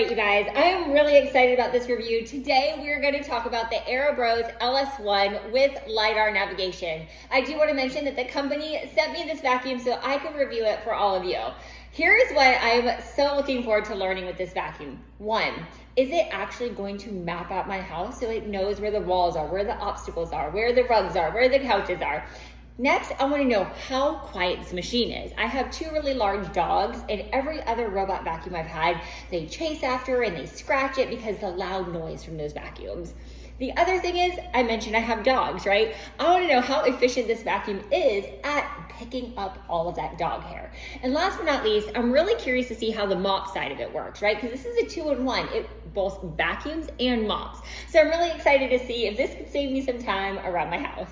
right, you guys, I am really excited about this review. Today, we're going to talk about the Aerobros LS1 with LiDAR navigation. I do want to mention that the company sent me this vacuum so I could review it for all of you. Here's what I'm so looking forward to learning with this vacuum. One, is it actually going to map out my house so it knows where the walls are, where the obstacles are, where the rugs are, where the couches are? Next, I want to know how quiet this machine is. I have two really large dogs, and every other robot vacuum I've had, they chase after and they scratch it because the loud noise from those vacuums. The other thing is, I mentioned I have dogs, right? I want to know how efficient this vacuum is at picking up all of that dog hair. And last but not least, I'm really curious to see how the mop side of it works, right? Because this is a two-in-one. It both vacuums and mops. So I'm really excited to see if this could save me some time around my house.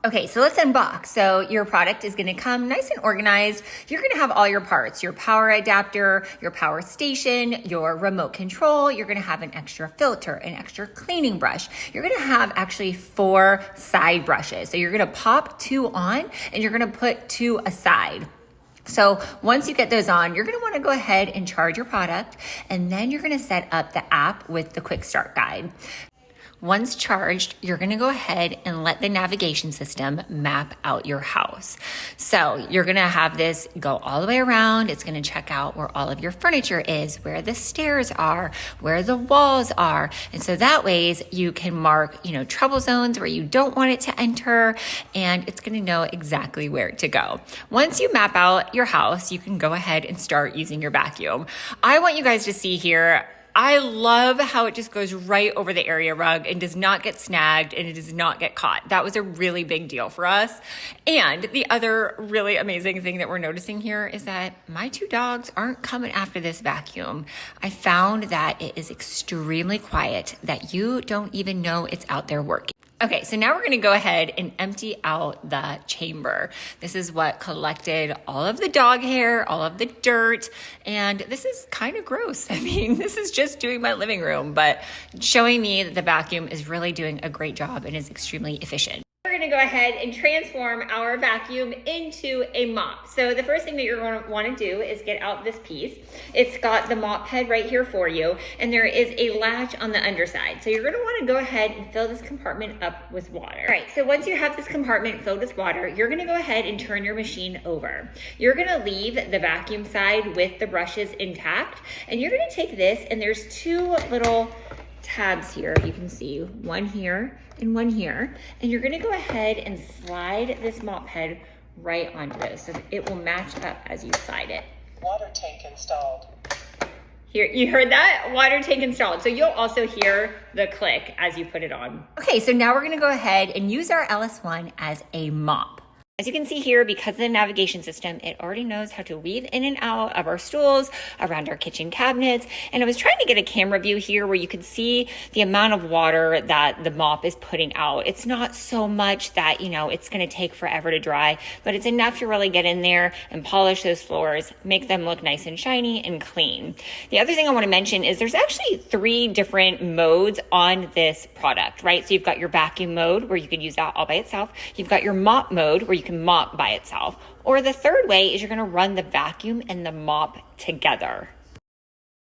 Okay, so let's unbox. So your product is gonna come nice and organized. You're gonna have all your parts, your power adapter, your power station, your remote control. You're gonna have an extra filter, an extra cleaning brush. You're gonna have actually 4 side brushes. So you're gonna pop 2 on and you're gonna put 2 aside. So once you get those on, you're gonna wanna go ahead and charge your product, and then you're gonna set up the app with the quick start guide. Once charged, you're gonna go ahead and let the navigation system map out your house. So you're gonna have this go all the way around. It's gonna check out where all of your furniture is, where the stairs are, where the walls are. And so that ways you can mark, trouble zones where you don't want it to enter, and it's gonna know exactly where to go. Once you map out your house, you can go ahead and start using your vacuum. I want you guys to see here, I love how it just goes right over the area rug and does not get snagged and it does not get caught. That was a really big deal for us. And the other really amazing thing that we're noticing here is that my 2 dogs aren't coming after this vacuum. I found that it is extremely quiet, that you don't even know it's out there working. Okay, so now we're gonna go ahead and empty out the chamber. This is what collected all of the dog hair, all of the dirt, and this is kind of gross. I mean, this is just doing my living room, but showing me that the vacuum is really doing a great job and is extremely efficient. We're gonna go ahead and transform our vacuum into a mop. So the first thing that you're gonna wanna do is get out this piece. It's got the mop head right here for you, and there is a latch on the underside. So you're gonna wanna go ahead and fill this compartment up with water. All right, so once you have this compartment filled with water, you're gonna go ahead and turn your machine over. You're gonna leave the vacuum side with the brushes intact, and you're gonna take this, and there's 2 little tabs here. You can see one here and one here, and you're gonna go ahead and slide this mop head right onto those so that it will match up as you slide it. Water tank installed. Here, you heard that? Water tank installed. So you'll also hear the click as you put it on. Okay, so now we're gonna go ahead and use our LS1 as a mop. As you can see here, because of the navigation system, it already knows how to weave in and out of our stools, around our kitchen cabinets. And I was trying to get a camera view here where you could see the amount of water that the mop is putting out. It's not so much that, it's gonna take forever to dry, but it's enough to really get in there and polish those floors, make them look nice and shiny and clean. The other thing I wanna mention is there's actually 3 different modes on this product, right? So you've got your vacuum mode where you could use that all by itself. You've got your mop mode where you can mop by itself. Or the third way is you're gonna run the vacuum and the mop together.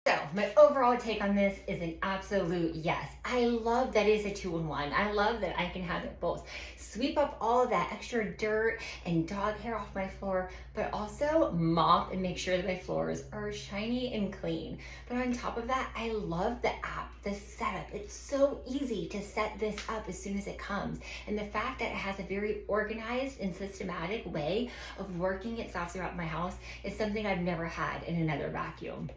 So my overall take on this is an absolute yes. I love that it's a 2-in-1. I love that I can have it both sweep up all of that extra dirt and dog hair off my floor, but also mop and make sure that my floors are shiny and clean. But on top of that, I love the app, the setup. It's so easy to set this up as soon as it comes. And the fact that it has a very organized and systematic way of working itself throughout my house is something I've never had in another vacuum.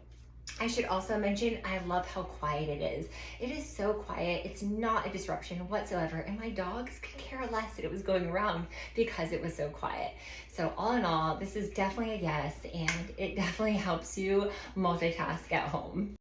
I should also mention, I love how quiet it is. It is so quiet. It's not a disruption whatsoever. And my dogs could care less that it was going around because it was so quiet. So all in all, this is definitely a yes, and it definitely helps you multitask at home.